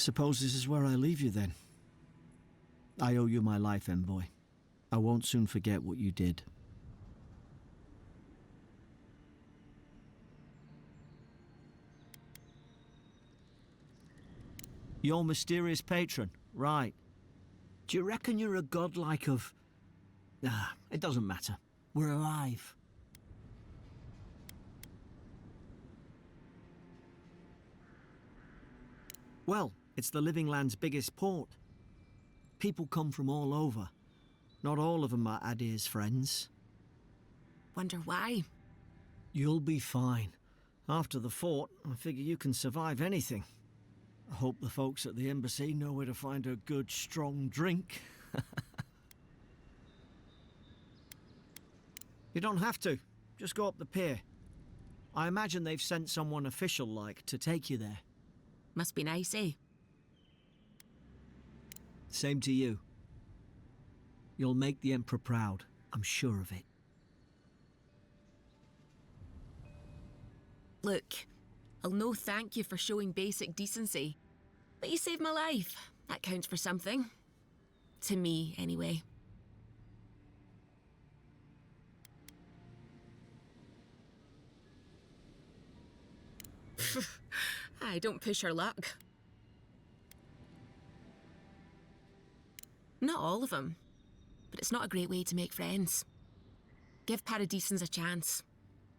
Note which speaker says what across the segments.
Speaker 1: Suppose this is where I leave you then. I owe you my life, envoy. I won't soon forget what you did. Your mysterious patron, right. Do you reckon you're a godlike of... it doesn't matter. We're alive. Well, it's the Living Land's biggest port. People come from all over. Not all of them are Adir's friends.
Speaker 2: Wonder why?
Speaker 1: You'll be fine. After the fort, I figure you can survive anything. I hope the folks at the embassy know where to find a good, strong drink. You don't have to. Just go up the pier. I imagine they've sent someone official-like to take you there.
Speaker 2: Must be nice, eh?
Speaker 1: Same to you. You'll make the Emperor proud, I'm sure of it.
Speaker 2: Look, I'll no thank you for showing basic decency. But you saved my life. That counts for something. To me, anyway. I don't push her luck. Not all of them, but it's not a great way to make friends. Give Paradisans a chance.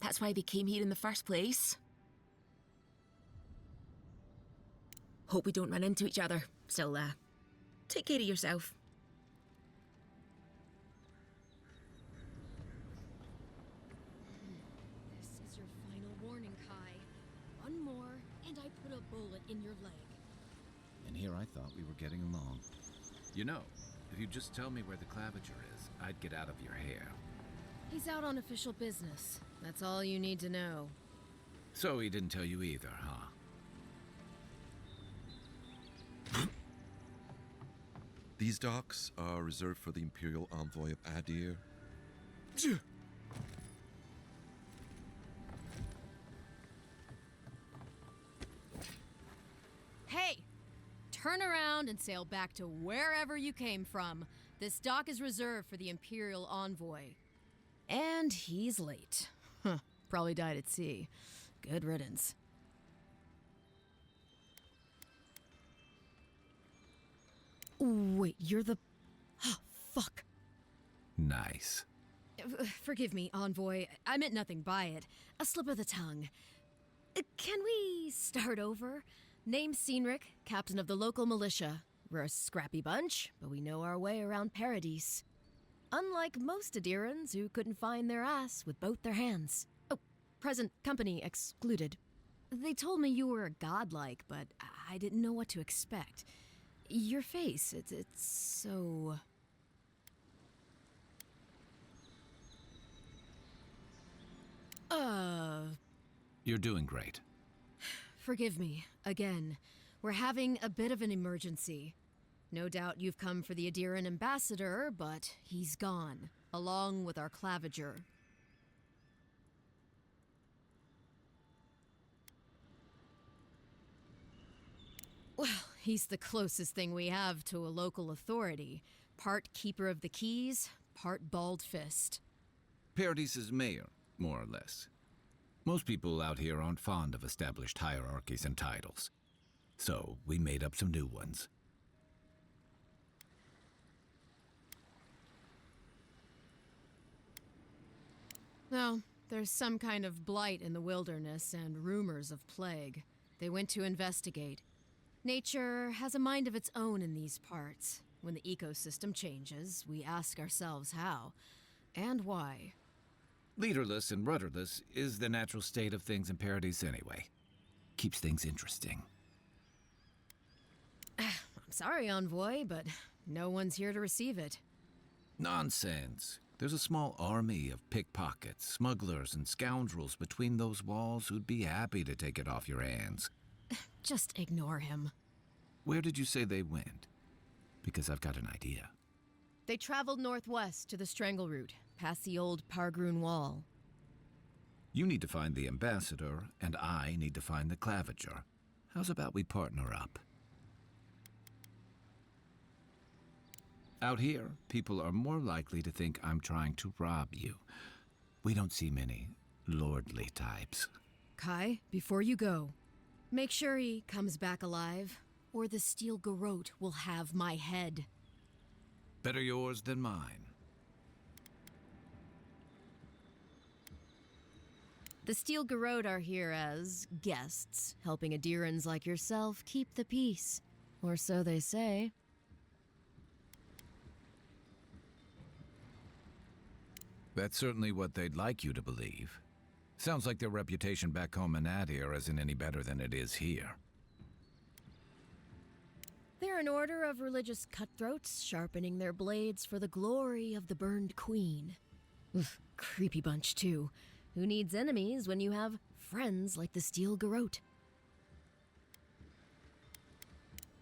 Speaker 2: That's why they came here in the first place. Hope we don't run into each other. Still, take care of yourself.
Speaker 3: This is your final warning, Kai. One more, and I put a bullet in your leg.
Speaker 4: And here I thought we were getting along.
Speaker 5: You know, if you'd just tell me where the Claviger is, I'd get out of your hair.
Speaker 3: He's out on official business. That's all you need to know.
Speaker 5: So he didn't tell you either, huh?
Speaker 6: These docks are reserved for the Imperial Envoy of Adir.
Speaker 3: Hey! Turn around and sail back to wherever you came from. This dock is reserved for the Imperial Envoy. And he's late. Huh, probably died at sea. Good riddance. Wait, you're the... Oh, fuck.
Speaker 5: Nice.
Speaker 3: Forgive me, Envoy. I meant nothing by it. A slip of the tongue. Can we start over? Name's Cynric, captain of the local militia. We're a scrappy bunch, but we know our way around Paradise. Unlike most Adirans who couldn't find their ass with both their hands. Oh, present company excluded. They told me you were godlike, but I didn't know what to expect. Your face, it's so...
Speaker 5: You're doing great.
Speaker 3: Forgive me, again. We're having a bit of an emergency. No doubt you've come for the Adiran ambassador, but he's gone, along with our Claviger. Well, he's the closest thing we have to a local authority. Part keeper of the keys, part bald fist.
Speaker 5: Paradise's mayor, more or less. Most people out here aren't fond of established hierarchies and titles. So we made up some new ones.
Speaker 3: Well, there's some kind of blight in the wilderness and rumors of plague. They went to investigate. Nature has a mind of its own in these parts. When the ecosystem changes, we ask ourselves how and why.
Speaker 5: Leaderless and rudderless is the natural state of things in Paradise anyway. Keeps things interesting.
Speaker 3: I'm sorry, Envoy, but no one's here to receive it.
Speaker 5: Nonsense. There's a small army of pickpockets, smugglers, and scoundrels between those walls who'd be happy to take it off your hands.
Speaker 3: Just ignore him.
Speaker 5: Where did you say they went? Because I've got an idea.
Speaker 3: They traveled northwest to the Strangle Route, past the old Pargroon Wall.
Speaker 5: You need to find the ambassador, and I need to find the Claviger. How's about we partner up? Out here, people are more likely to think I'm trying to rob you. We don't see many lordly types.
Speaker 3: Kai, before you go, make sure he comes back alive, or the steel garrote will have my head.
Speaker 5: Better yours than mine.
Speaker 3: The steel garrote are here as guests, helping Adirans like yourself keep the peace. Or so they say.
Speaker 5: That's certainly what they'd like you to believe. Sounds like their reputation back home in Adir isn't any better than it is here.
Speaker 3: They're an order of religious cutthroats, sharpening their blades for the glory of the burned queen. Oof, creepy bunch, too. Who needs enemies when you have friends like the steel garrote?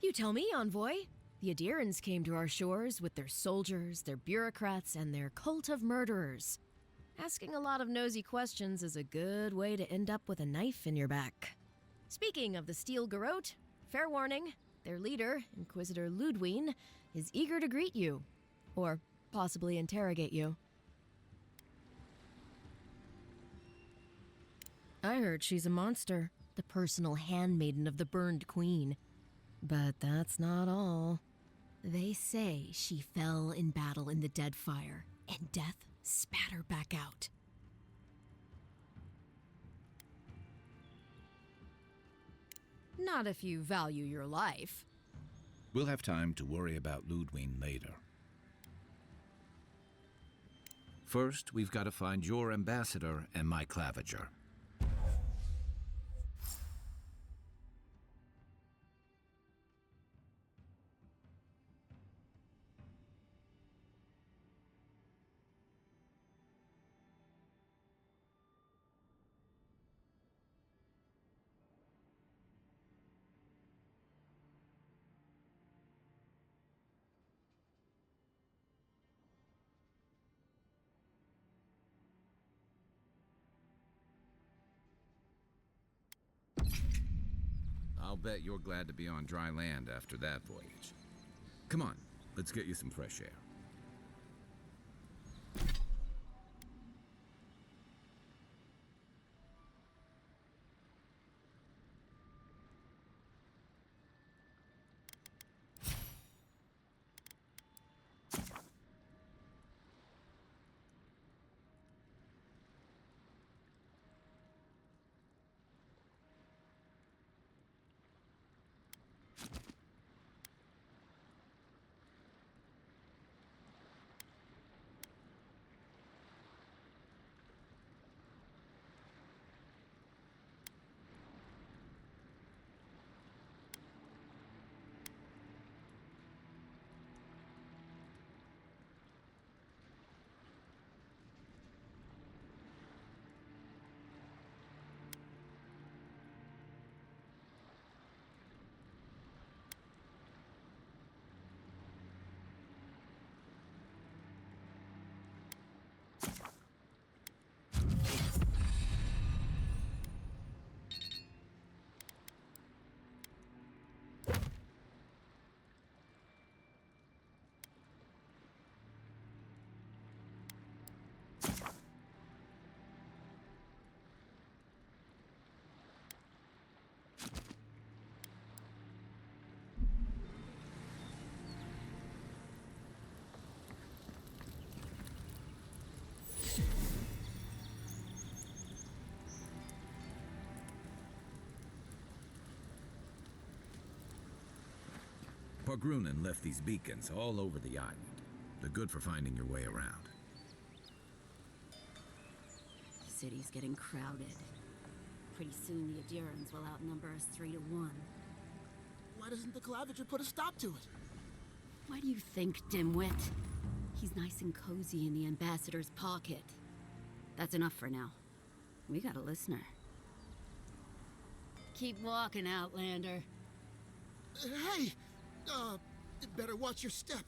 Speaker 3: You tell me, Envoy. The Adirans came to our shores with their soldiers, their bureaucrats, and their cult of murderers. Asking a lot of nosy questions is a good way to end up with a knife in your back. Speaking of the steel garrote, fair warning, their leader, Inquisitor Ludwine, is eager to greet you. Or possibly interrogate you. I heard she's a monster, the personal handmaiden of the burned queen. But that's not all. They say she fell in battle in the Deadfire, and death spat her back out. Not if you value your life.
Speaker 5: We'll have time to worry about Ludwine later. First, we've got to find your ambassador and my Claviger. I'll bet you're glad to be on dry land after that voyage. Come on, let's get you some fresh air. Pargrunen left these beacons all over the island. They're good for finding your way around.
Speaker 7: The city's getting crowded. Pretty soon the Adirans will outnumber us 3-1.
Speaker 8: Why doesn't the Claviger put a stop to it?
Speaker 7: Why do you think, dimwit? He's nice and cozy in the ambassador's pocket. That's enough for now. We got a listener. Keep walking, Outlander.
Speaker 8: Hey! Better watch your step.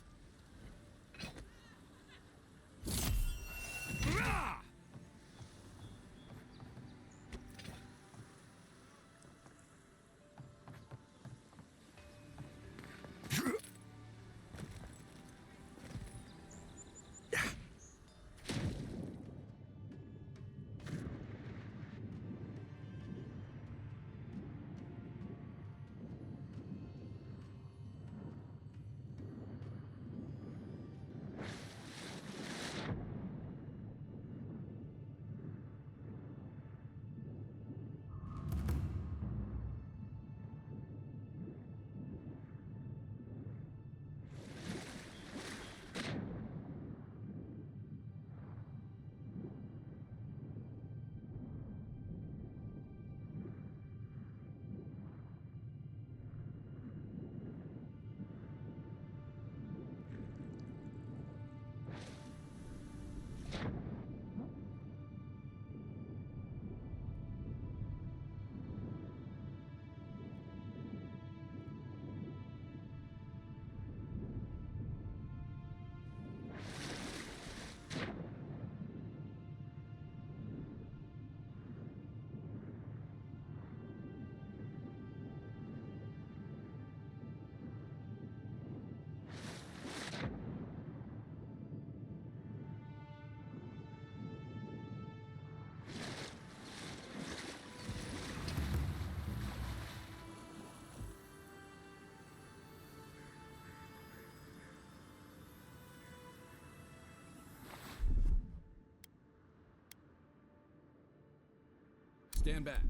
Speaker 9: Stand back.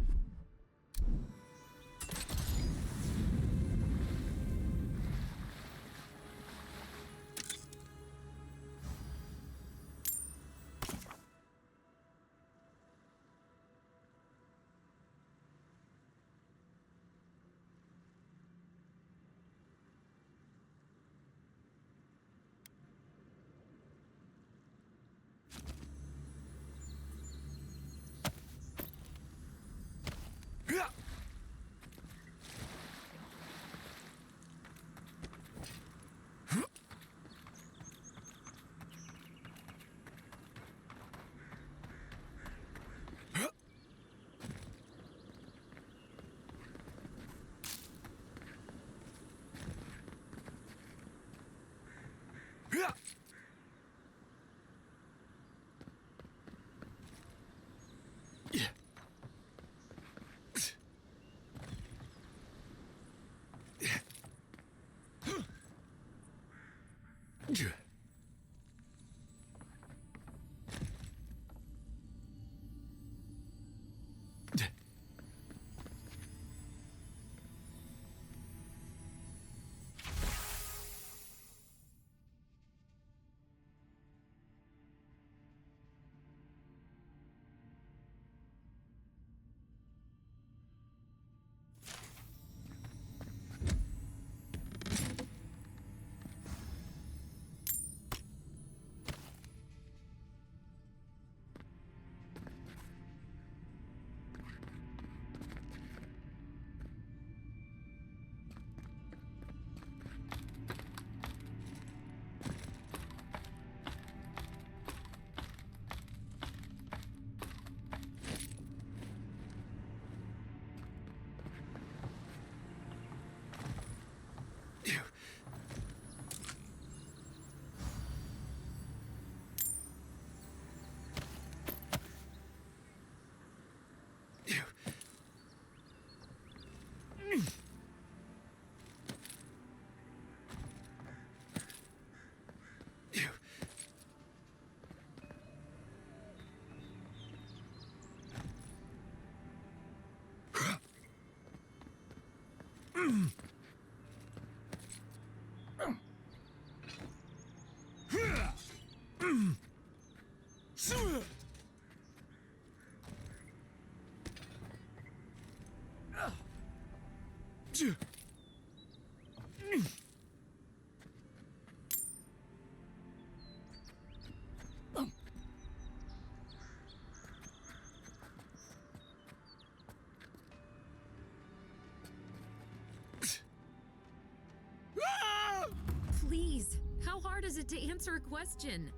Speaker 10: Please, how hard is it to answer a question?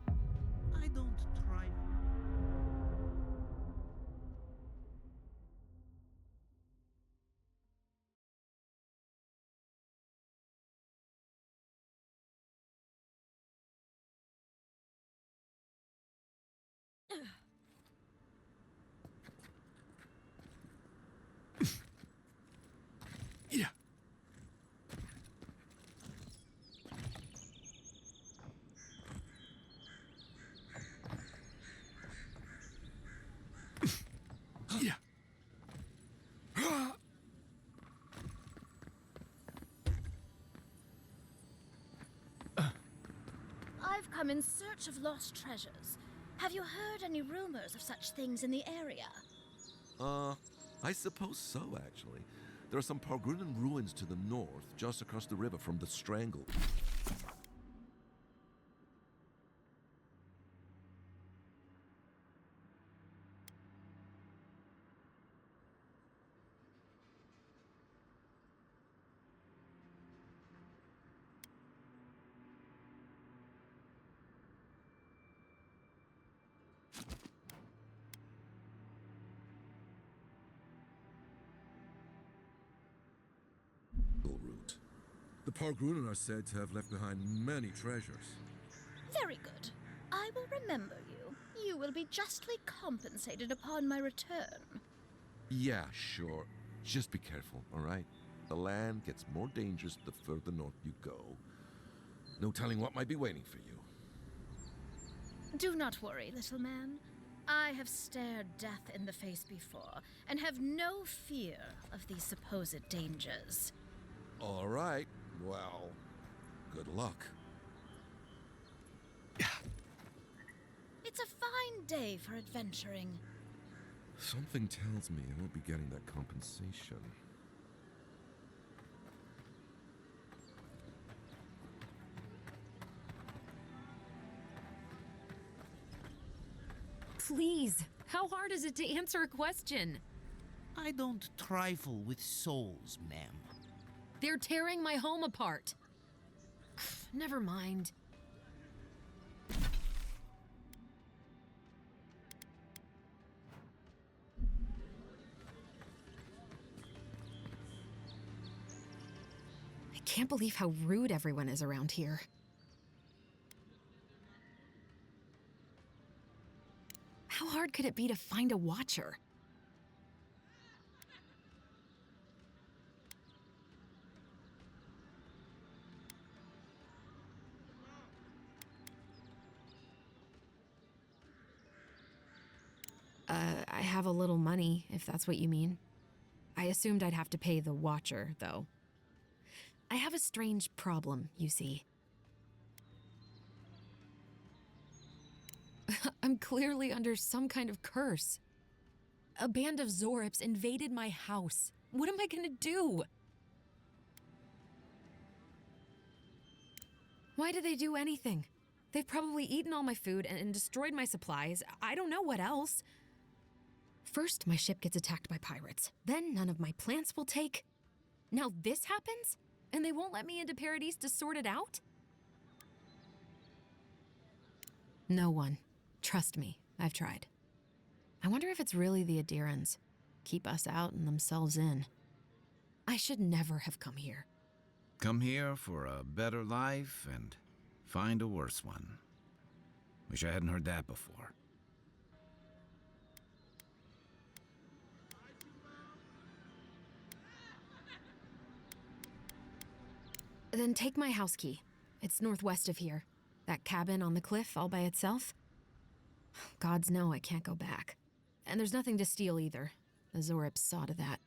Speaker 8: I don't try.
Speaker 9: Yeah. Yeah.
Speaker 11: I've come in search of lost treasures. Have you heard any rumors of such things in the area?
Speaker 6: I suppose so, actually. There are some Pargrunan ruins to the north, just across the river from the Strangle. Route. The Pargrunan are said to have left behind many treasures.
Speaker 11: Very good. I will remember you. You will be justly compensated upon my return.
Speaker 6: Yeah, sure. Just be careful, all right? The land gets more dangerous the further north you go. No telling what might be waiting for you.
Speaker 11: Do not worry, little man. I have stared death in the face before, and have no fear of these supposed dangers.
Speaker 6: All right. Well, good luck.
Speaker 11: It's a fine day for adventuring.
Speaker 6: Something tells me I won't be getting that compensation.
Speaker 10: Please, how hard is it to answer a question?
Speaker 12: I don't trifle with souls, ma'am.
Speaker 3: They're tearing my home apart. Never mind. I can't believe how rude everyone is around here. How hard could it be to find a watcher? I have a little money, if that's what you mean. I assumed I'd have to pay the watcher, though. I have a strange problem, you see. I'm clearly under some kind of curse. A band of Zorips invaded my house. What am I gonna do? Why did they do anything? They've probably eaten all my food and destroyed my supplies. I don't know what else. First, my ship gets attacked by pirates. Then none of my plants will take. Now this happens? And they won't let me into Paradise to sort it out? No one. Trust me, I've tried. I wonder if it's really the Adirans. Keep us out and themselves in. I should never have come here.
Speaker 5: Come here for a better life and find a worse one. Wish I hadn't heard that before.
Speaker 3: Then take my house key. It's northwest of here. That cabin on the cliff all by itself. Gods know I can't go back. And there's nothing to steal either. The Zorips saw to that.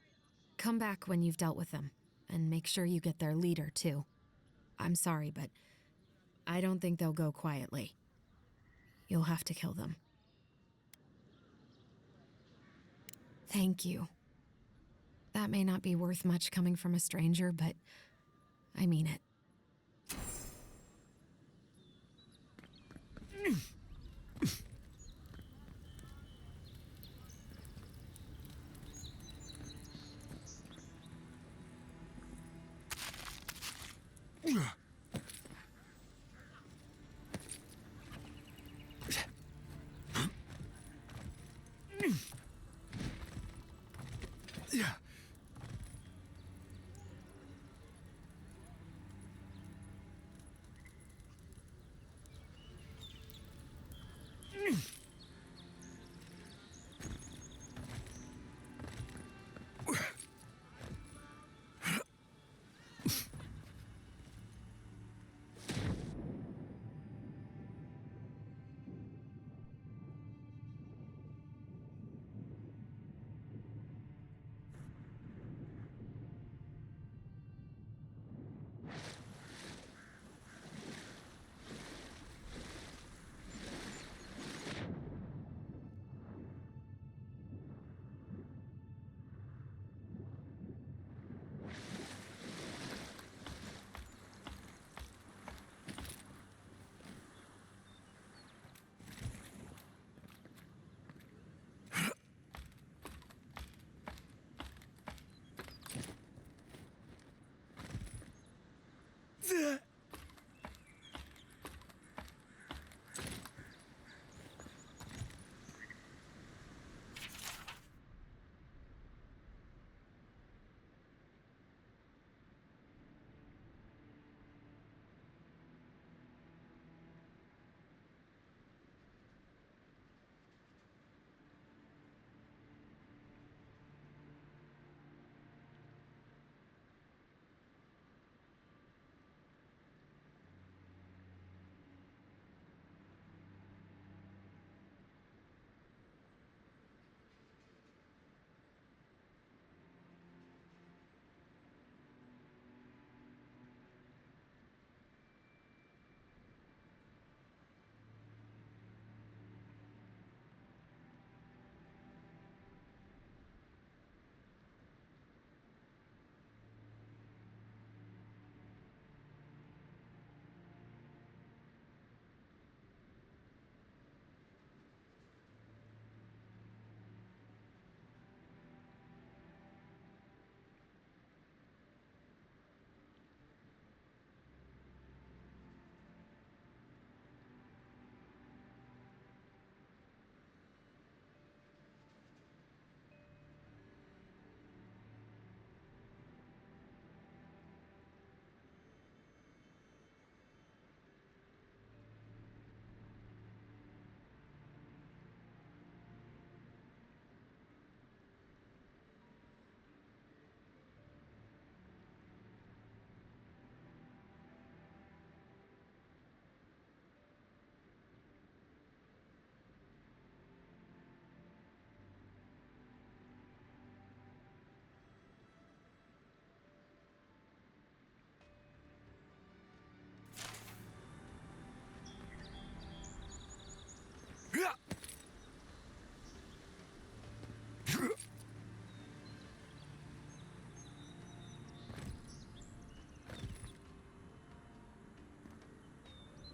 Speaker 3: Come back when you've dealt with them. And make sure you get their leader, too. I'm sorry, but I don't think they'll go quietly. You'll have to kill them. Thank you. That may not be worth much coming from a stranger, but I mean it.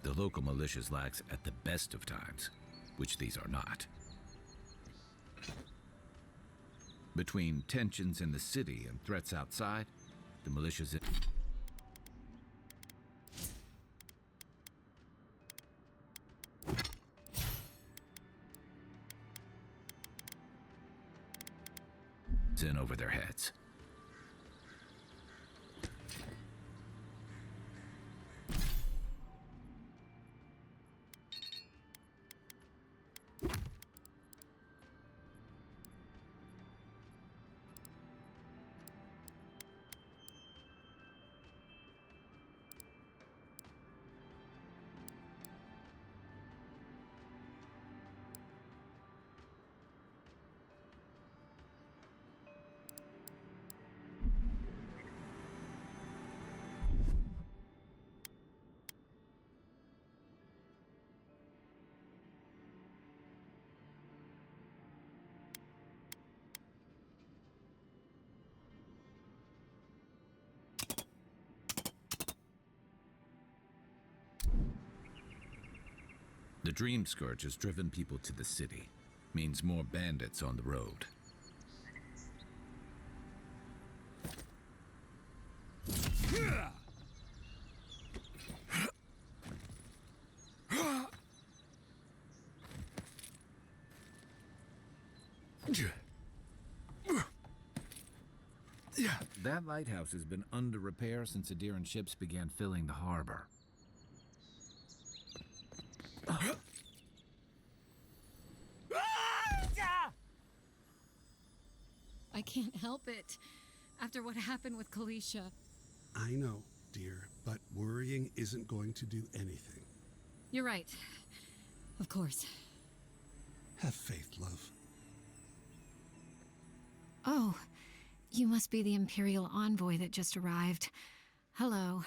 Speaker 5: The local militias lax at the best of times, which these are not. Between tensions in the city and threats outside, the militias... in over their heads. The Dream Scourge has driven people to the city. Means more bandits on the road. That lighthouse has been under repair since Adiran ships began filling the harbor.
Speaker 13: I can't help it. After what happened with Kalisha.
Speaker 9: I know, dear, but worrying isn't going to do anything.
Speaker 13: You're right. Of course.
Speaker 9: Have faith, love.
Speaker 13: Oh, you must be the Imperial envoy that just arrived. Hello.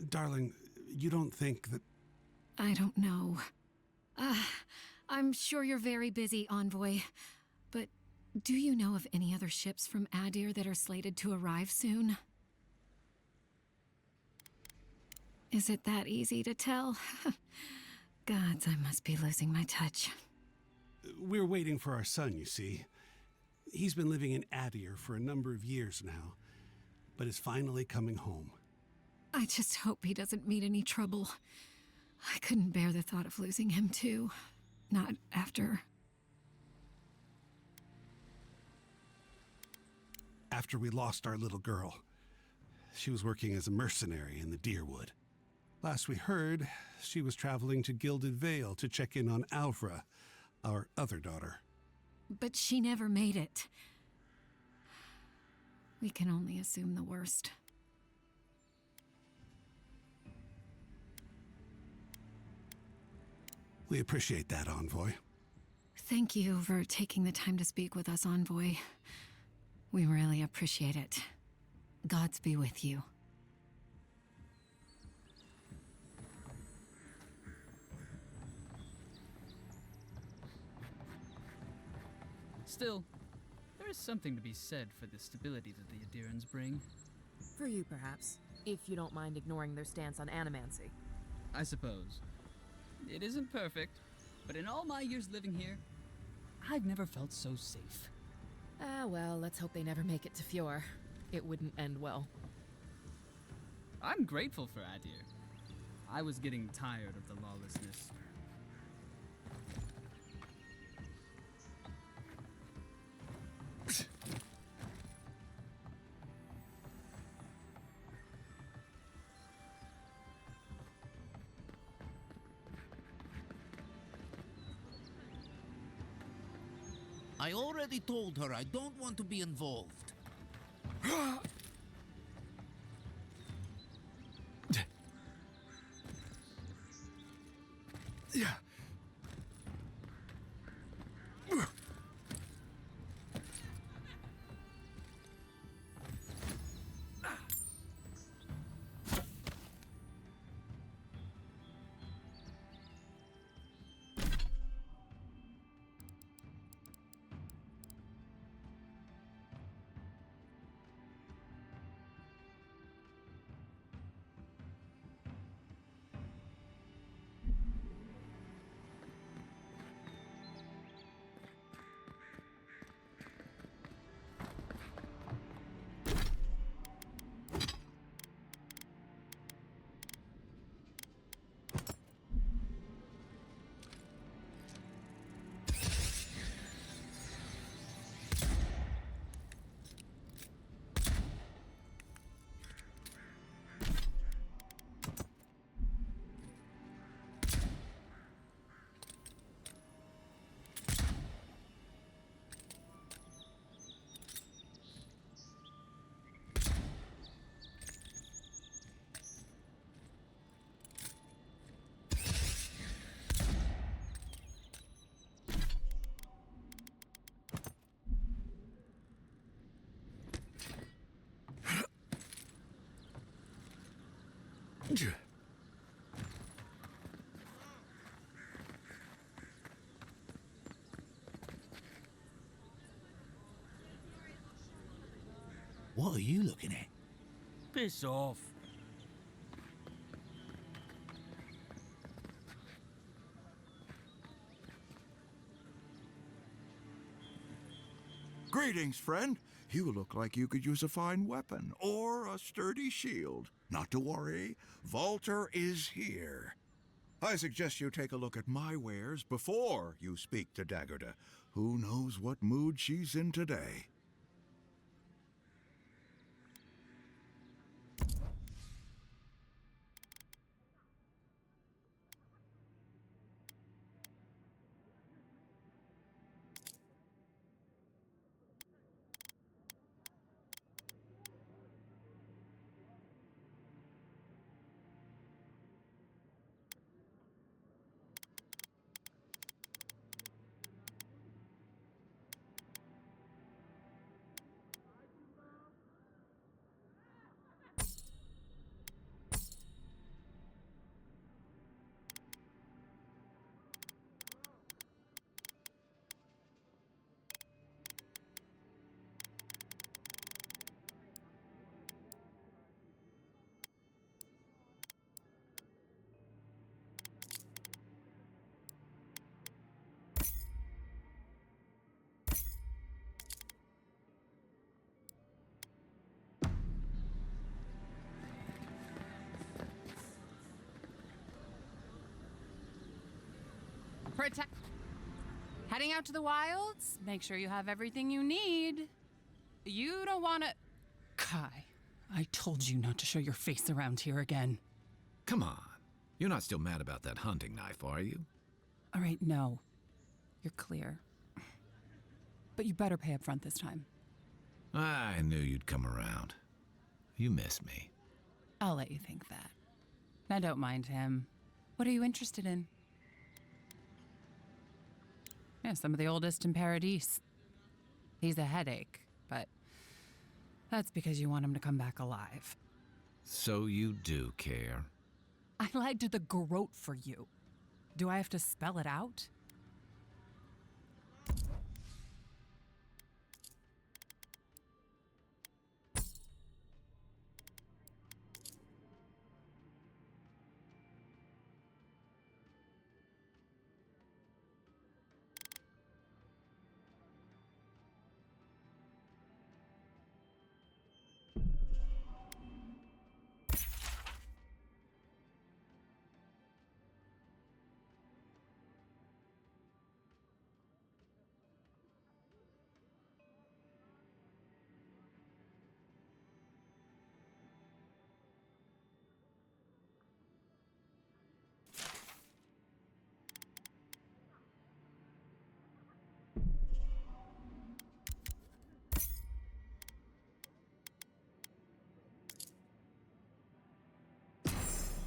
Speaker 9: Darling, you don't think that...
Speaker 13: I don't know. I'm sure you're very busy, envoy. But do you know of any other ships from Adir that are slated to arrive soon? Is it that easy to tell? Gods, I must be losing my touch.
Speaker 9: We're waiting for our son, you see. He's been living in Adir for a number of years now, but is finally coming home.
Speaker 13: I just hope he doesn't meet any trouble. I couldn't bear the thought of losing him, too. Not after...
Speaker 9: After we lost our little girl. She was working as a mercenary in the Deerwood. Last we heard, she was traveling to Gilded Vale to check in on Alvra, our other daughter.
Speaker 13: But she never made it. We can only assume the worst.
Speaker 9: We appreciate that, Envoy.
Speaker 13: Thank you for taking the time to speak with us, Envoy. We really appreciate it. Gods be with you.
Speaker 14: Still, there is something to be said for the stability that the Adirans bring.
Speaker 15: For you, perhaps, if you don't mind ignoring their stance on animancy.
Speaker 14: I suppose. It isn't perfect, but in all my years living here, I've never felt so safe.
Speaker 15: Ah, well, let's hope they never make it to Fjord. It wouldn't end well.
Speaker 14: I'm grateful for Adir. I was getting tired of the lawlessness.
Speaker 12: I already told her I don't want to be involved.
Speaker 9: Yeah.
Speaker 12: What are you looking at?
Speaker 14: Piss off.
Speaker 16: Greetings, friend. You look like you could use a fine weapon or a sturdy shield. Not to worry, Walter is here. I suggest you take a look at my wares before you speak to Daggerda. Who knows what mood she's in today?
Speaker 17: Protect. Heading out to the wilds? Make sure you have everything you need. You don't want to...
Speaker 14: Kai, I told you not to show your face around here again.
Speaker 5: Come on. You're not still mad about that hunting knife, are you?
Speaker 17: All right, no. You're clear. But you better pay up front this time.
Speaker 5: I knew you'd come around. You miss me.
Speaker 17: I'll let you think that. Now don't mind him. What are you interested in? Yeah, some of the oldest in Paradise. He's a headache, but that's because you want him to come back alive.
Speaker 5: So you do care.
Speaker 17: I lied to the garrote for you. Do I have to spell it out?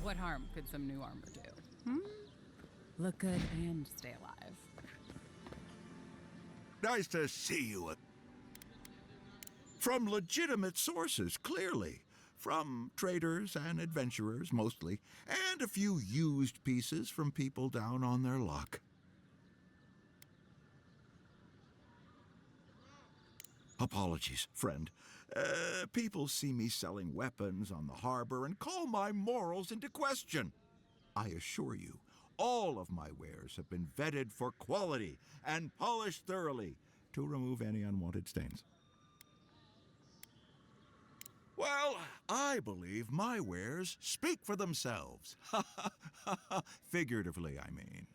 Speaker 17: What harm could some new armor do? Look good and stay alive.
Speaker 16: Nice to see you. From legitimate sources, clearly. From traders and adventurers, mostly. And a few used pieces from people down on their luck. Apologies, friend. People see me selling weapons on the harbor and call my morals into question. I assure you, all of my wares have been vetted for quality and polished thoroughly to remove any unwanted stains. Well, I believe my wares speak for themselves. Figuratively, I mean.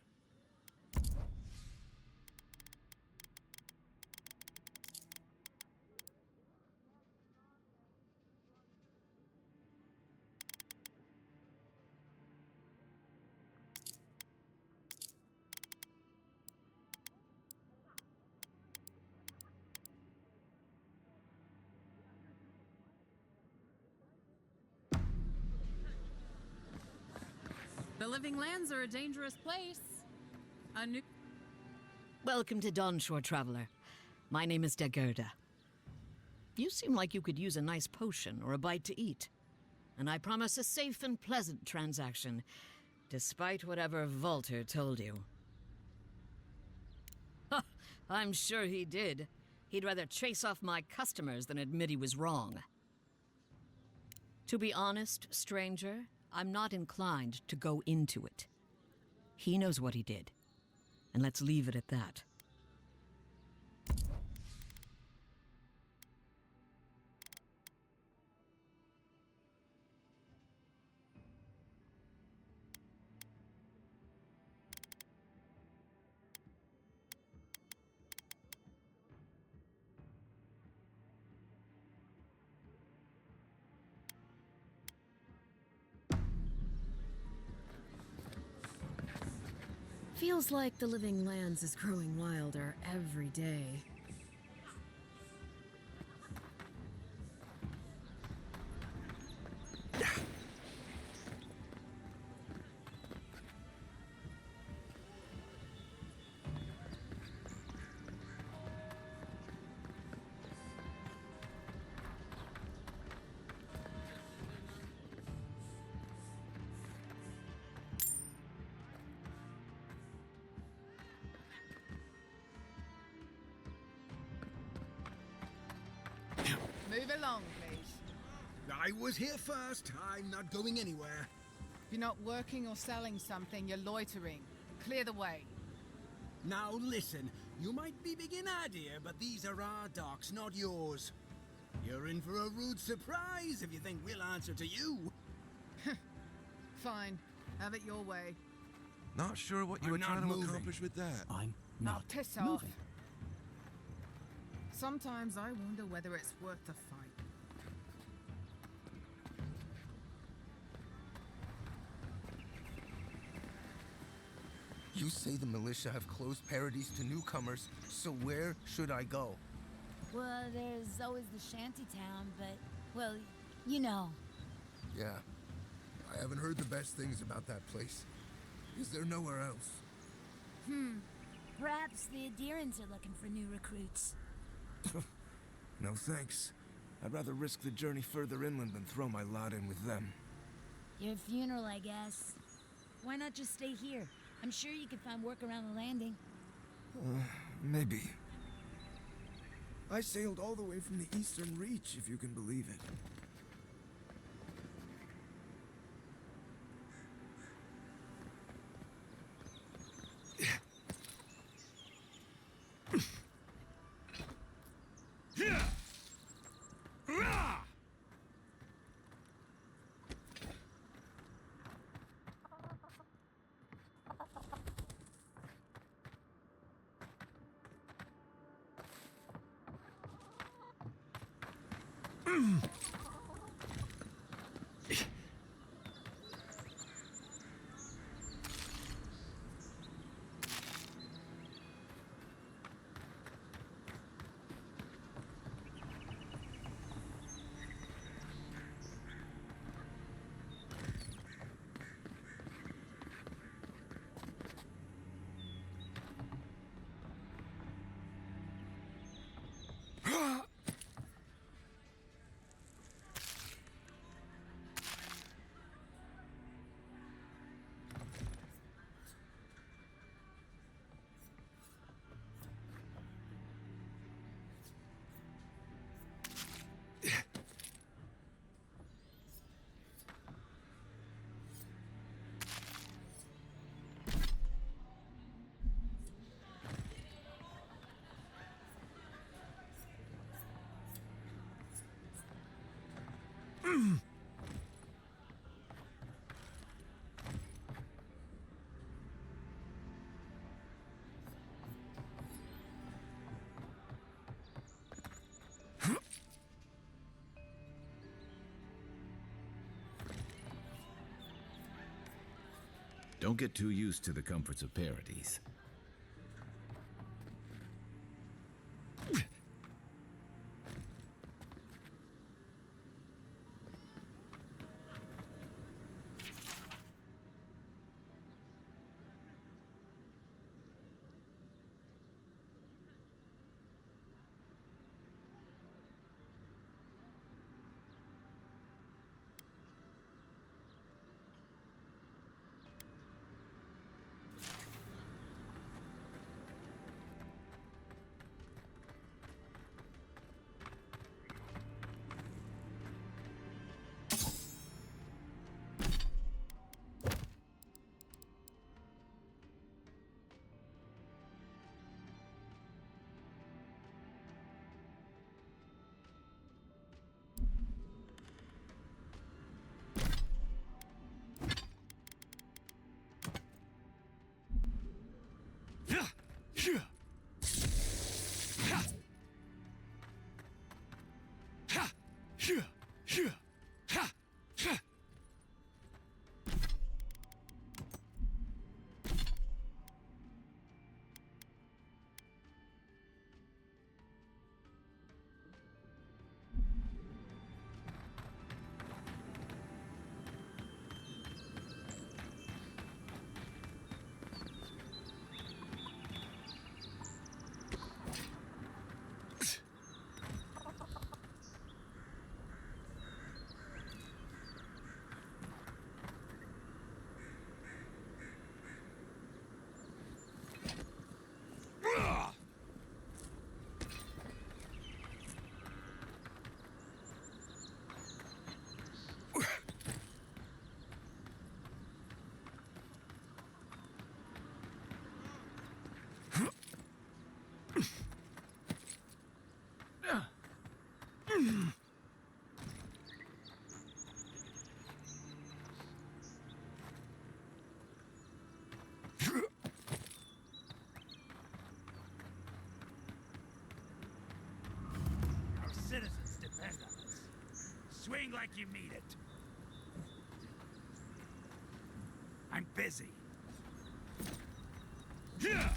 Speaker 17: The living lands are a dangerous place. A new...
Speaker 18: Welcome to Dawnshore, Traveler. My name is Daggerda. You seem like you could use a nice potion or a bite to eat. and I promise a safe and pleasant transaction, despite whatever Volter told you. Ha! I'm sure he did. He'd rather chase off my customers than admit he was wrong. To be honest, stranger, I'm not inclined to go into it. He knows what he did, and let's leave it at that.
Speaker 3: Feels like the living lands is growing wilder every day.
Speaker 19: Move along, please.
Speaker 20: I was here first. I'm not going anywhere.
Speaker 19: If you're not working or selling something, you're loitering. Clear the way.
Speaker 20: Now listen, you might be big in idea, but these are our docks, not yours. You're in for a rude surprise if you think we'll answer to you.
Speaker 19: Fine. Have it your way.
Speaker 6: Not sure what you
Speaker 20: I'm
Speaker 6: were
Speaker 20: not
Speaker 6: trying to
Speaker 20: moving.
Speaker 6: accomplish with that.
Speaker 20: I'm
Speaker 19: Now piss off. Sometimes I wonder whether it's worth the fight.
Speaker 21: You say the militia have closed Paradise to newcomers, so where should I go?
Speaker 22: Well, there's always the shanty town, but, well, you know.
Speaker 21: Yeah. I haven't heard the best things about that place. Is there nowhere else?
Speaker 22: Perhaps the adherents are looking for new recruits.
Speaker 21: No thanks. I'd rather risk the journey further inland than throw my lot in with them.
Speaker 22: Your funeral, I guess. Why not just stay here? I'm sure you could find work around the landing.
Speaker 21: Maybe. I sailed all the way from the Eastern Reach, if you can believe it.
Speaker 5: Don't get too used to the comforts of Paradise.
Speaker 1: Our citizens depend on us. Swing like you mean it. I'm busy. Yeah!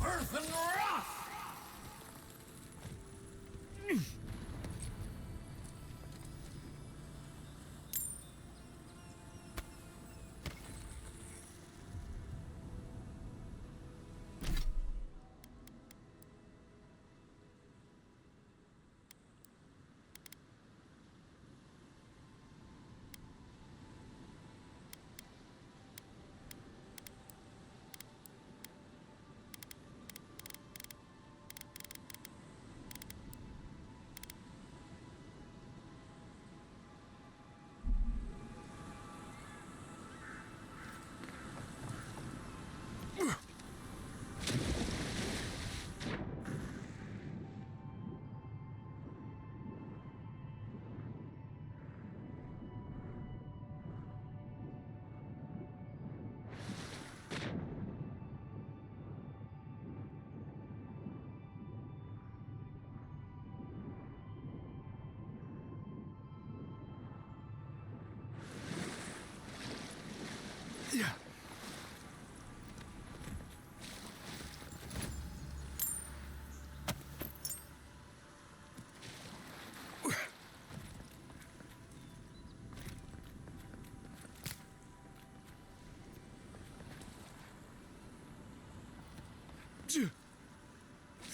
Speaker 1: Earth and rough!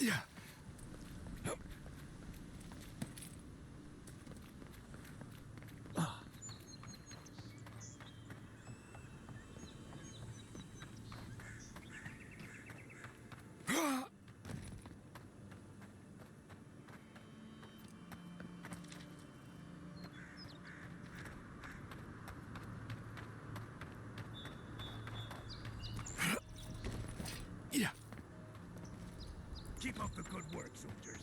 Speaker 21: Yeah. Yeah.
Speaker 1: Keep up the good work, soldiers.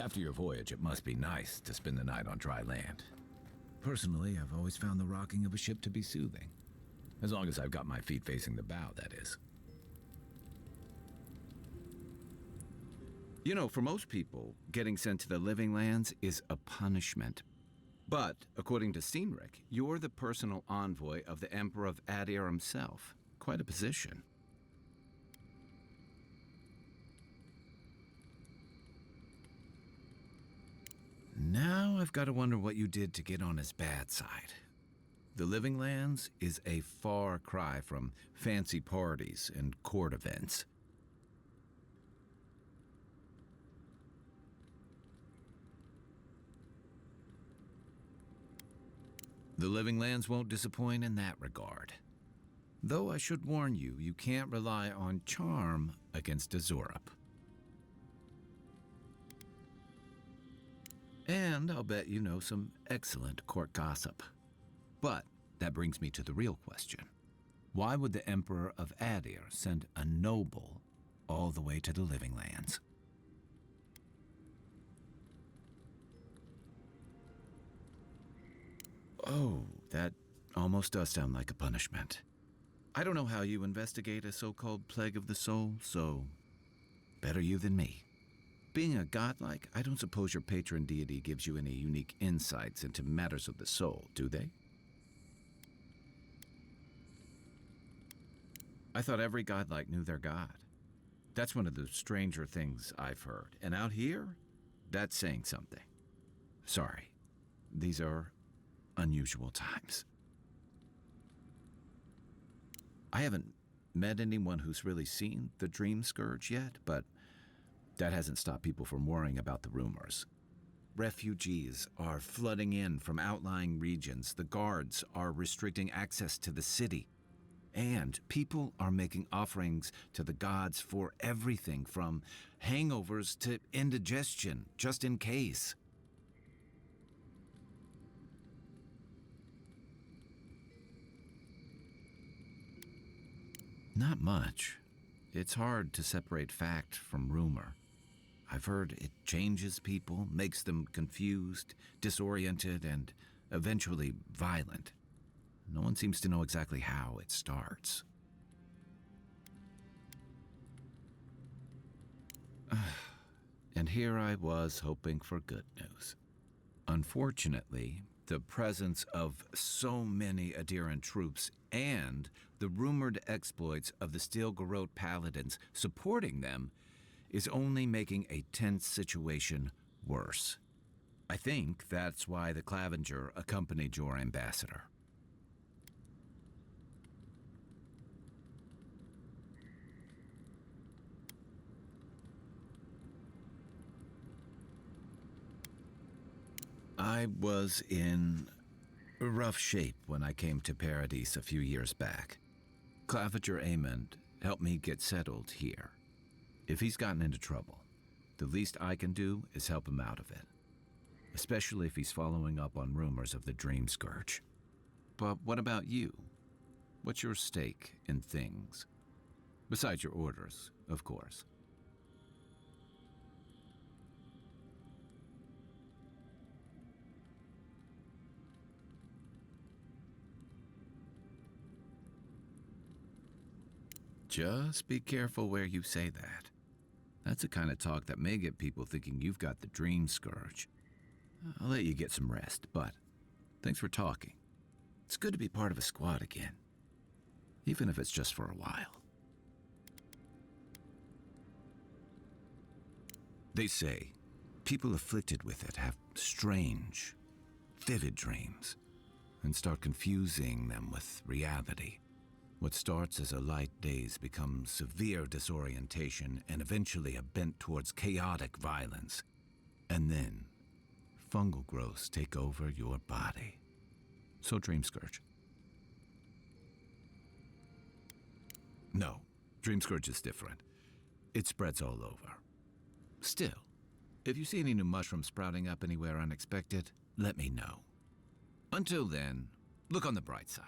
Speaker 5: After your voyage, it must be nice to spend the night on dry land. Personally, I've always found the rocking of a ship to be soothing. As long as I've got my feet facing the bow, that is. You know, for most people, getting sent to the living lands is a punishment. But, according to Cynric, you're the personal envoy of the Emperor of Adir himself. Quite a position. Now I've got to wonder what you did to get on his bad side. The Living Lands is a far cry from fancy parties and court events. The Living Lands won't disappoint in that regard. Though I should warn you, you can't rely on charm against a Zorup. And I'll bet you know some excellent court gossip. But that brings me to the real question. Why would the Emperor of Adir send a noble all the way to the Living Lands? Oh, that almost does sound like a punishment. I don't know how you investigate a so-called plague of the soul, so better you than me. Being a godlike, I don't suppose your patron deity gives you any unique insights into matters of the soul, do they? I thought every godlike knew their god. That's one of the stranger things I've heard. And out here, that's saying something. Sorry, these are unusual times. I haven't met anyone who's really seen the Dream Scourge yet, but that hasn't stopped people from worrying about the rumors. Refugees are flooding in from outlying regions. The guards are restricting access to the city. And people are making offerings to the gods for everything from hangovers to indigestion, just in case. Not much. It's hard to separate fact from rumor. I've heard it changes people, makes them confused, disoriented, and eventually violent. No one seems to know exactly how it starts. And here I was hoping for good news. Unfortunately, the presence of so many Adiran troops and the rumored exploits of the Steel-Garrote paladins supporting them is only making a tense situation worse. I think that's why the Claviger accompanied your ambassador. I was in rough shape when I came to Paradise a few years back. Claviger Amond helped me get settled here. If he's gotten into trouble, the least I can do is help him out of it. Especially if he's following up on rumors of the Dream Scourge. But what about you? What's your stake in things? Besides your orders, of course. Just be careful where you say that. That's the kind of talk that may get people thinking you've got the dream scourge. I'll let you get some rest, but thanks for talking. It's good to be part of a squad again, even if it's just for a while. They say people afflicted with it have strange, vivid dreams and start confusing them with reality. What starts as a light daze becomes severe disorientation and eventually a bent towards chaotic violence. And then, fungal growths take over your body. So Dream Scourge. No, Dream Scourge is different. It spreads all over. Still, if you see any new mushrooms sprouting up anywhere unexpected, let me know. Until then, look on the bright side.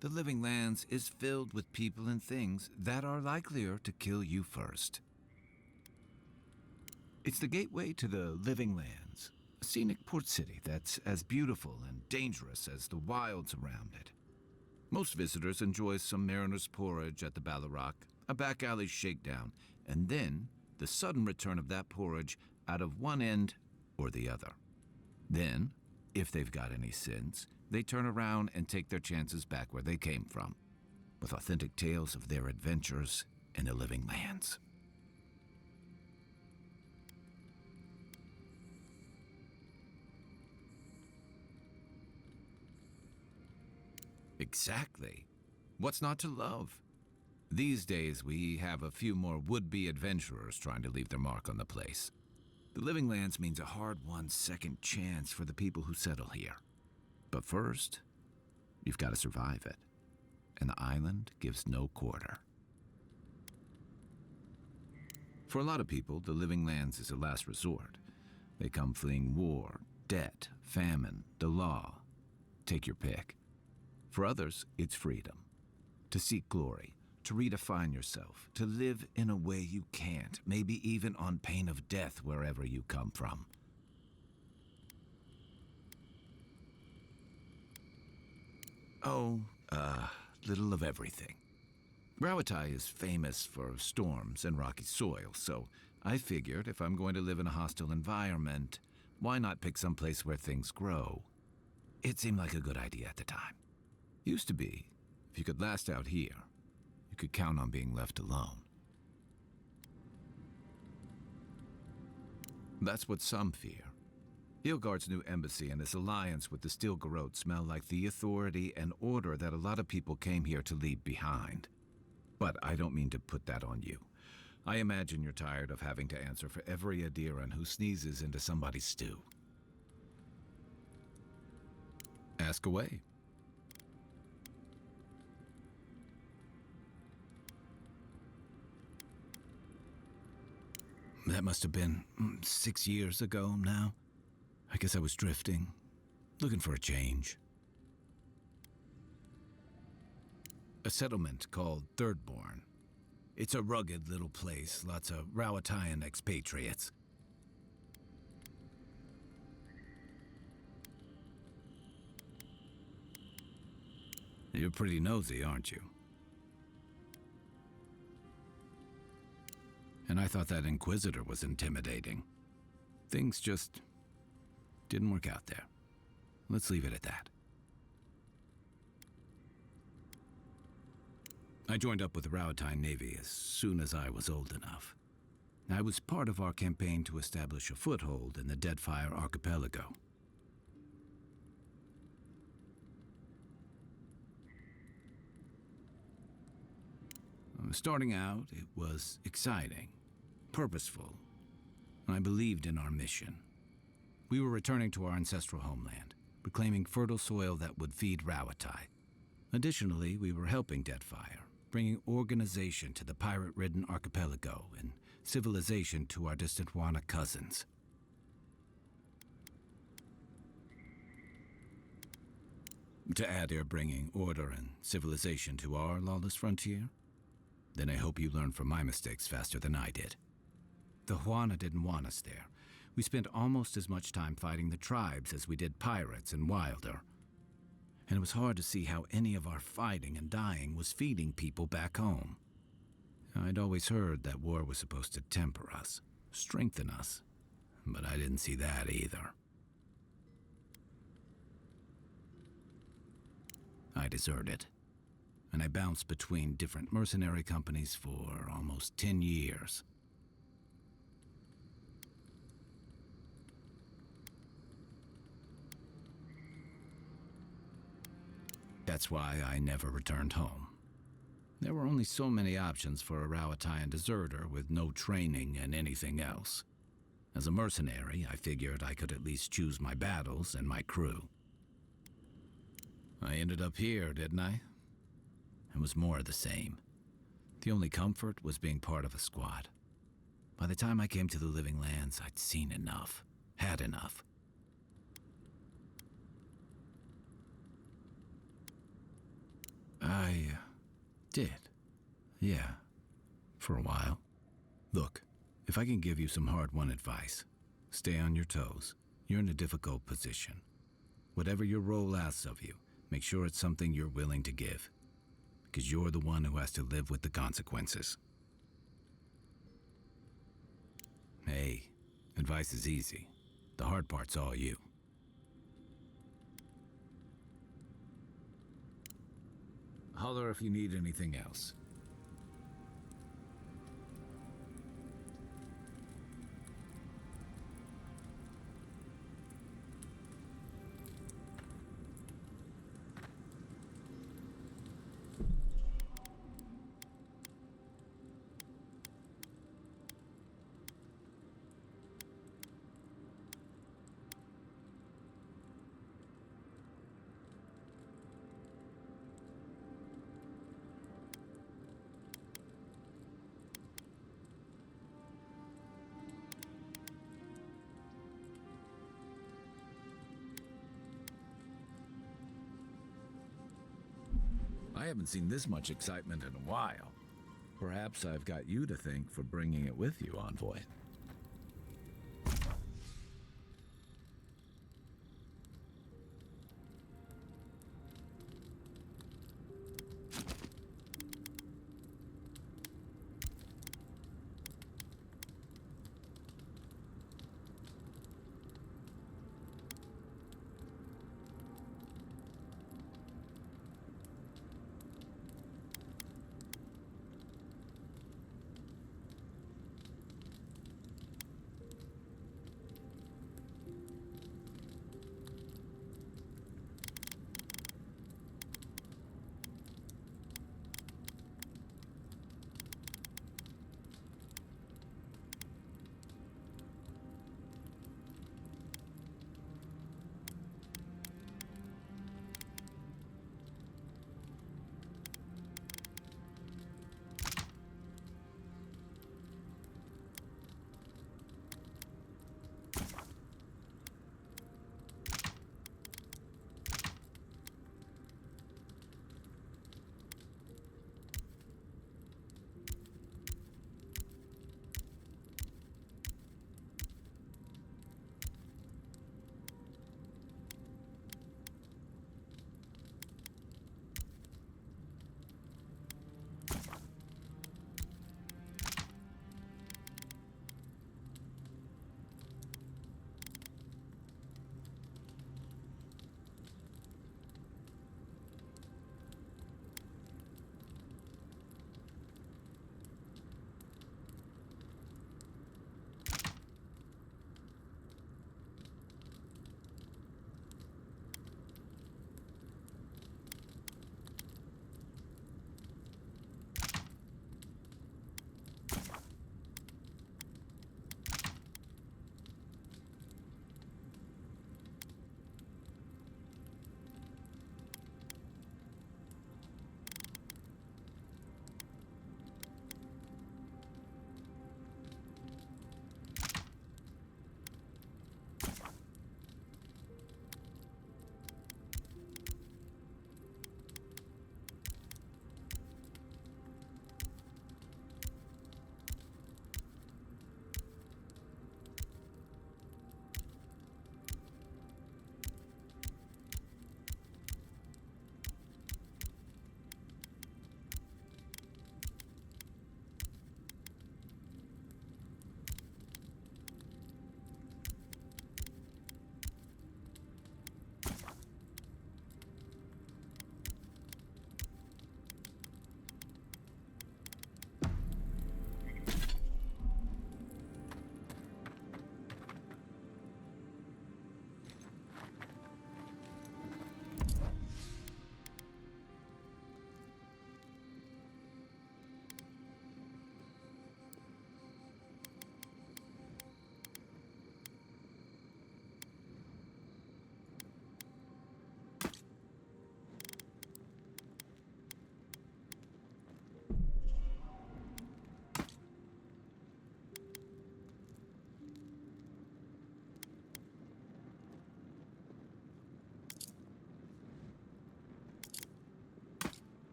Speaker 5: The Living Lands is filled with people and things that are likelier to kill you first. It's the gateway to the Living Lands, a scenic port city that's as beautiful and dangerous as the wilds around it. Most visitors enjoy some mariner's porridge at the Ballarrock, a back alley shakedown, and then the sudden return of that porridge out of one end or the other. Then, if they've got any sense, they turn around and take their chances back where they came from, with authentic tales of their adventures in the Living Lands. Exactly. What's not to love? These days, we have a few more would-be adventurers trying to leave their mark on the place. The Living Lands means a hard-won second chance for the people who settle here. But first, you've got to survive it. And the island gives no quarter. For a lot of people, the Living Lands is a last resort. They come fleeing war, debt, famine, the law. Take your pick. For others, it's freedom. To seek glory, to redefine yourself, to live in a way you can't, maybe even on pain of death wherever you come from. Oh, little of everything. Rawatai is famous for storms and rocky soil, so I figured if I'm going to live in a hostile environment, why not pick some place where things grow? It seemed like a good idea at the time. Used to be, if you could last out here, you could count on being left alone. That's what some fear. Hilgard's new embassy and his alliance with the Steel Garrote smell like the authority and order that a lot of people came here to leave behind. But I don't mean to put that on you. I imagine you're tired of having to answer for every Adiran who sneezes into somebody's stew. Ask away. That must have been 6 years ago now. I guess I was drifting, looking for a change. A settlement called Thirdborn. It's a rugged little place, lots of Rawatayan expatriates. You're pretty nosy, aren't you? And I thought that Inquisitor was intimidating. Things just didn't work out there. Let's leave it at that. I joined up with the Rawatayan Navy as soon as I was old enough. I was part of our campaign to establish a foothold in the Deadfire Archipelago. Starting out, it was exciting, purposeful. I believed in our mission. We were returning to our ancestral homeland, reclaiming fertile soil that would feed Rawatai. Additionally, we were helping Deadfire, bringing organization to the pirate-ridden archipelago and civilization to our distant Wana cousins. To Adir bringing order and civilization to our lawless frontier? Then I hope you learn from my mistakes faster than I did. The Huana didn't want us there. We spent almost as much time fighting the tribes as we did pirates and Wilder. And it was hard to see how any of our fighting and dying was feeding people back home. I'd always heard that war was supposed to temper us, strengthen us, but I didn't see that either. I deserted, and I bounced between different mercenary companies for almost 10 years. That's why I never returned home. There were only so many options for a Rawatayan deserter with no training and anything else. As a mercenary, I figured I could at least choose my battles and my crew. I ended up here, didn't I? It was more of the same. The only comfort was being part of a squad. By the time I came to the Living Lands, I'd seen enough, had enough. I did. Yeah, for a while. Look, if I can give you some hard-won advice, stay on your toes. You're in a difficult position. Whatever your role asks of you, make sure it's something you're willing to give. Because you're the one who has to live with the consequences. Hey, advice is easy. The hard part's all you. Holler if you need anything else. I haven't seen this much excitement in a while. Perhaps I've got you to thank for bringing it with you, Envoy.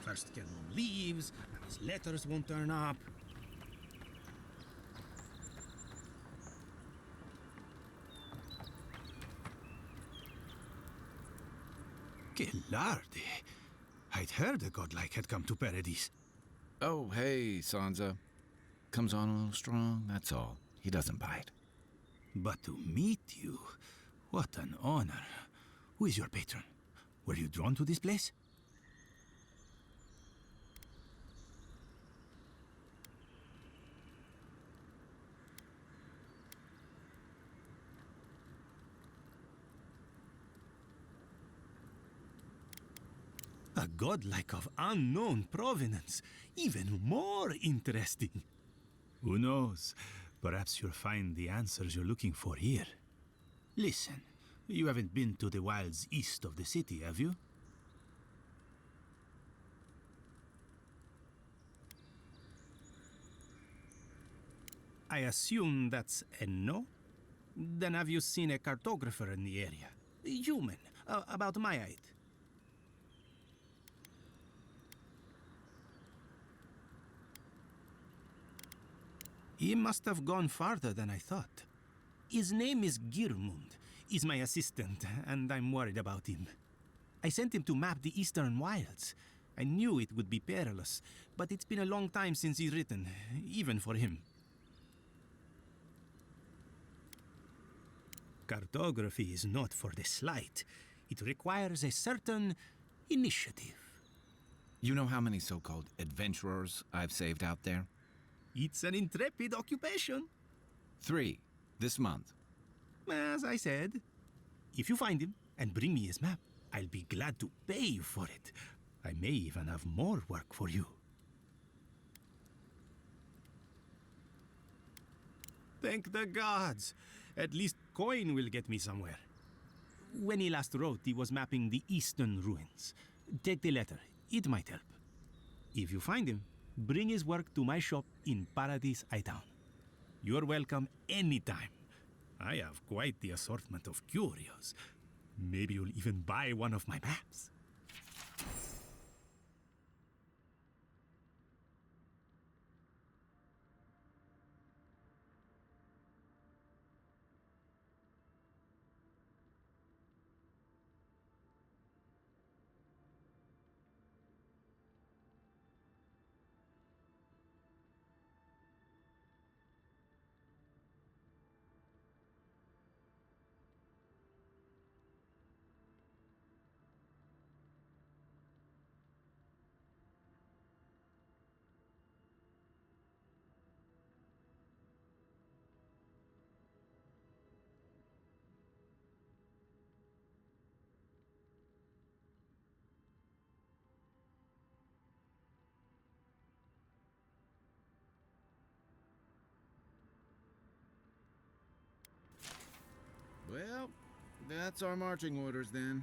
Speaker 20: First Gelmon leaves, and his letters won't turn up.
Speaker 2: Que larde. I'd heard a godlike had come to Paradise.
Speaker 5: Oh, hey, Sansa. Comes on a little strong, that's all. He doesn't bite.
Speaker 2: But to meet you, what an honor. Who is your patron? Were you drawn to this place? A godlike of unknown provenance. Even more interesting. Who knows? Perhaps you'll find the answers you're looking for here. Listen, you haven't been to the wilds east of the city, have you? I assume that's a no? Then have you seen a cartographer in the area? Human, about my height. He must have gone farther than I thought. His name is Girmund. He's my assistant, and I'm worried about him. I sent him to map the eastern wilds. I knew it would be perilous, but it's been a long time since he's written, even for him. Cartography is not for the slight. It requires a certain initiative.
Speaker 5: You know how many so-called adventurers I've saved out there?
Speaker 2: It's an intrepid occupation.
Speaker 5: 3, this month.
Speaker 2: As I said, if you find him and bring me his map, I'll be glad to pay you for it. I may even have more work for you. Thank the gods. At least coin will get me somewhere. When he last wrote, he was mapping the eastern ruins. Take the letter. It might help. If you find him, bring his work to my shop in Paradise Town. You're welcome anytime. I have quite the assortment of curios. Maybe you'll even buy one of my maps.
Speaker 21: That's our marching orders, then.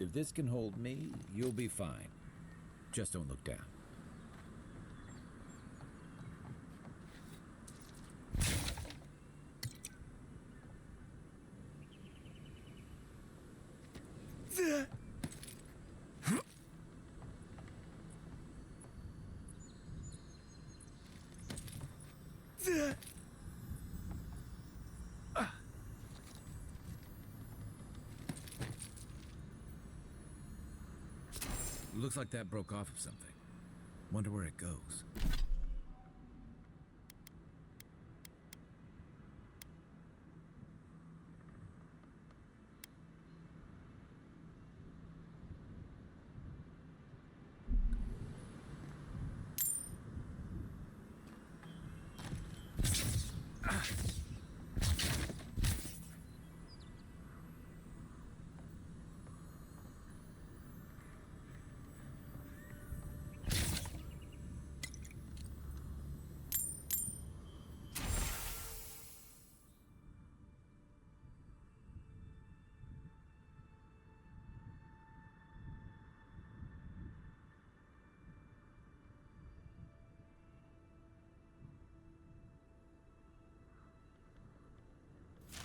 Speaker 5: If this can hold me, you'll be fine. Just don't look down. Looks like that broke off of something. Wonder where it goes.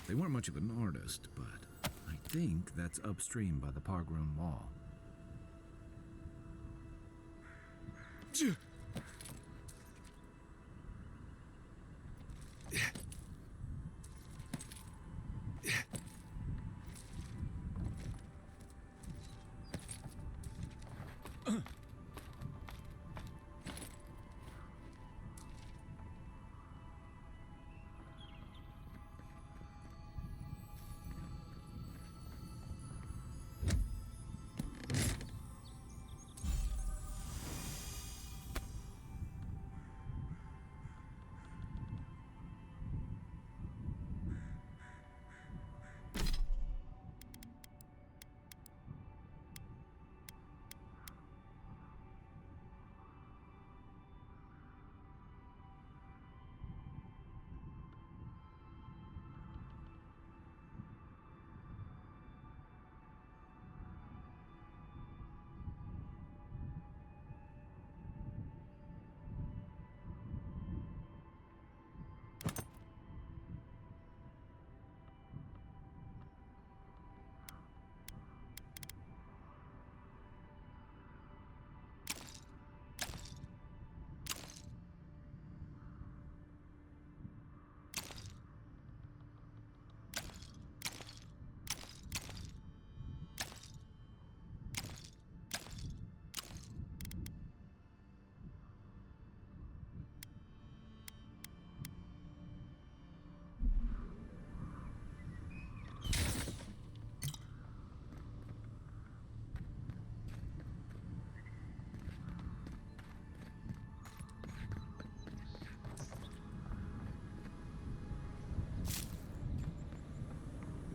Speaker 5: They weren't much of an artist, but I think that's upstream by the park room wall.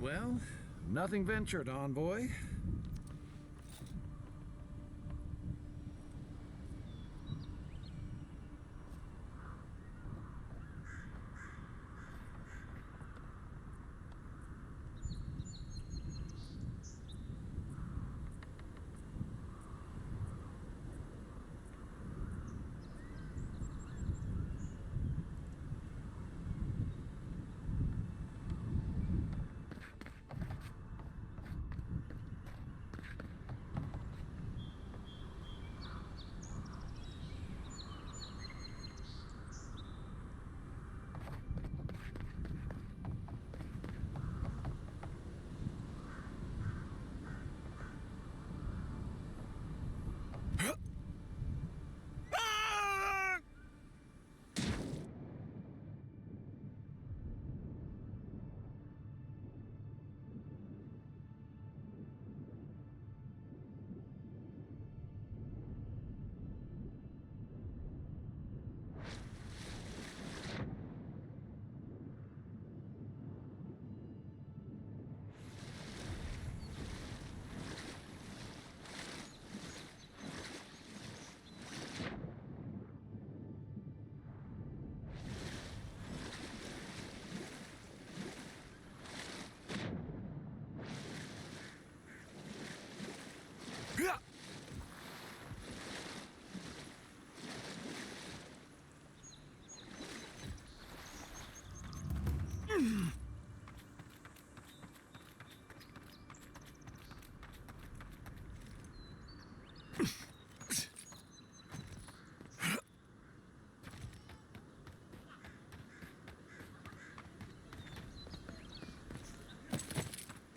Speaker 5: Well, nothing ventured, Envoy.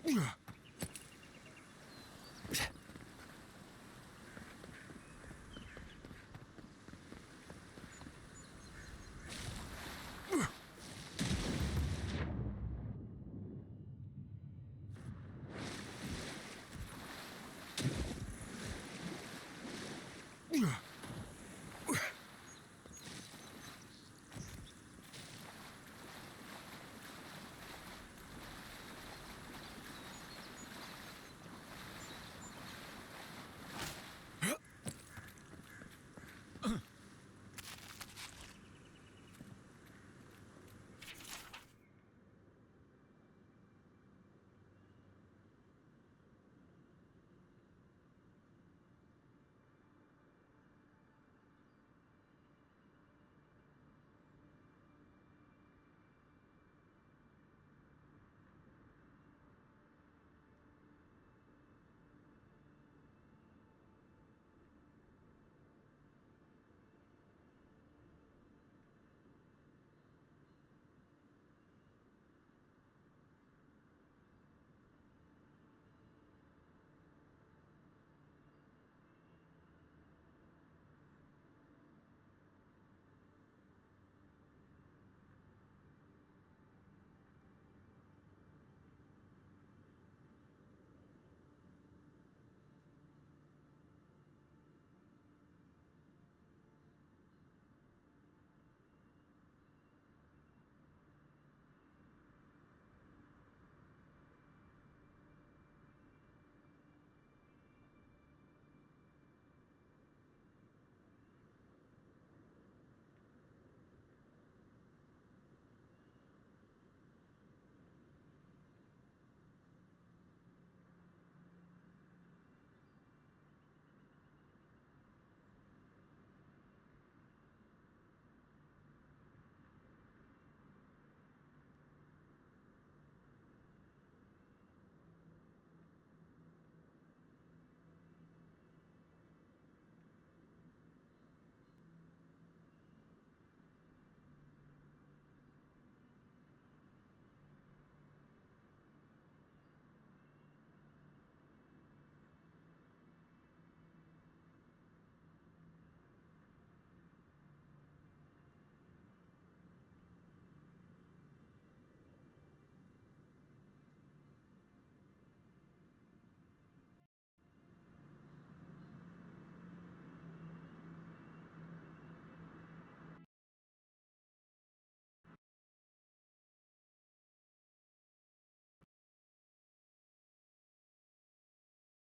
Speaker 21: Ugh.